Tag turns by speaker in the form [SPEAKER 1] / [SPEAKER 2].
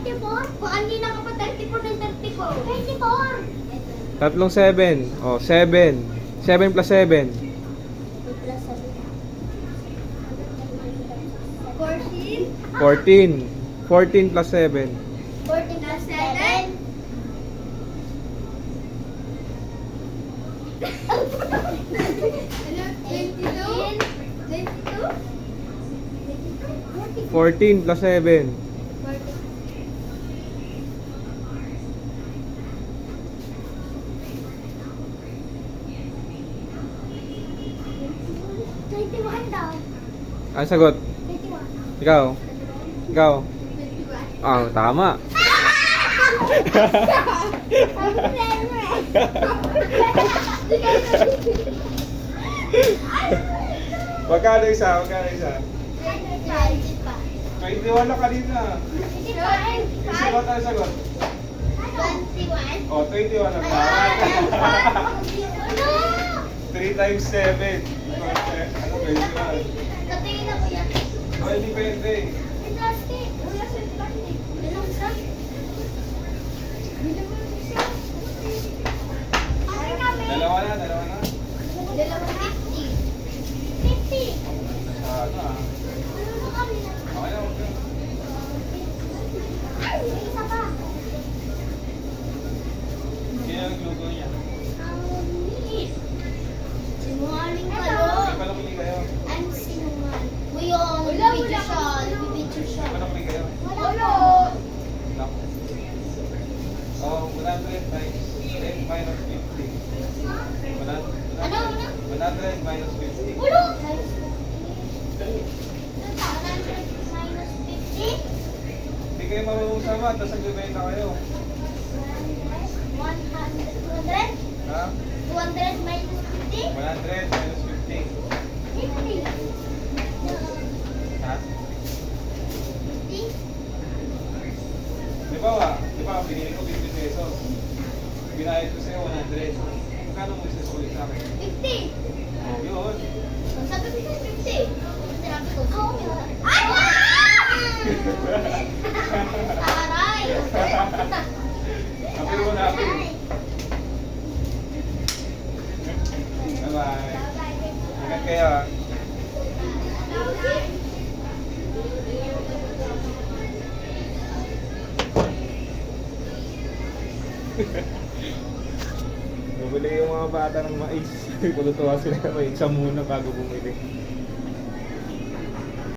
[SPEAKER 1] 24? Kung hindi na ka pa 34 ng 34. 24!
[SPEAKER 2] Tatlong 7. Oh, 7. 7 plus 7.
[SPEAKER 1] 14?
[SPEAKER 2] 14. 14 plus 7.
[SPEAKER 1] 14 plus 7? Ano? 22? 22?
[SPEAKER 2] 14 plus 7.
[SPEAKER 1] 21 daw.
[SPEAKER 2] Ang sagot?
[SPEAKER 1] 21.
[SPEAKER 2] Ikaw? Ikaw?
[SPEAKER 1] 21.
[SPEAKER 2] Ah, tama. Magkano isa? Magkano isa? 21 na kanina. Isa ba tayo sagot?
[SPEAKER 1] 21.
[SPEAKER 2] Oh, 21 na tama. 3 times 7. Ano, 21.
[SPEAKER 1] Natingin ako yan.
[SPEAKER 2] Oh, hindi pwede.
[SPEAKER 1] May plastic. Wala sa plastic. Ilang isa? Bilang mo yung isa. Akin kami.
[SPEAKER 2] Dalawa na.
[SPEAKER 1] Dalawa 50. 50.
[SPEAKER 2] Ano ah.
[SPEAKER 1] Ano kami na?
[SPEAKER 2] Okay na, okay.
[SPEAKER 1] Ay, may isa pa.
[SPEAKER 2] Kaya nagluto niya.
[SPEAKER 1] Sinungaling ka,
[SPEAKER 2] Hindi
[SPEAKER 1] no?
[SPEAKER 2] pa nakuli kayo.
[SPEAKER 1] I'm sinungaling. Kuya, nagbibidyo siya. Nagbibidyo siya.
[SPEAKER 2] Hindi pa nakuli kayo.
[SPEAKER 1] Wala.
[SPEAKER 2] Naku. Oh, 100 times 10 minus 50. 100
[SPEAKER 1] Ano?
[SPEAKER 2] 100 minus 50.
[SPEAKER 1] Ulo! Minus 50?
[SPEAKER 2] Hindi kayo marunong sama, tapos nagbibenta kayo.
[SPEAKER 1] 200?
[SPEAKER 2] Ha?
[SPEAKER 1] 200 minus 50?
[SPEAKER 2] 100 minus 50.
[SPEAKER 1] 50.
[SPEAKER 2] Ha?
[SPEAKER 1] 50?
[SPEAKER 2] Di ba, binili ko 50 pesos. Binayad ko sa'yo 100. Magkano mo isasulit sa akin?
[SPEAKER 1] 50.
[SPEAKER 2] Oh, yun.
[SPEAKER 1] Sabi ko sa'yo 50. Sinabi ko, oo. Ay! Taray!
[SPEAKER 2] Kapil mo natin. Bye-bye. Ingat kayo ah. Bumili yung mga bata ng mais. Kulutuwa sila ng mais. Isa muna bago bumili.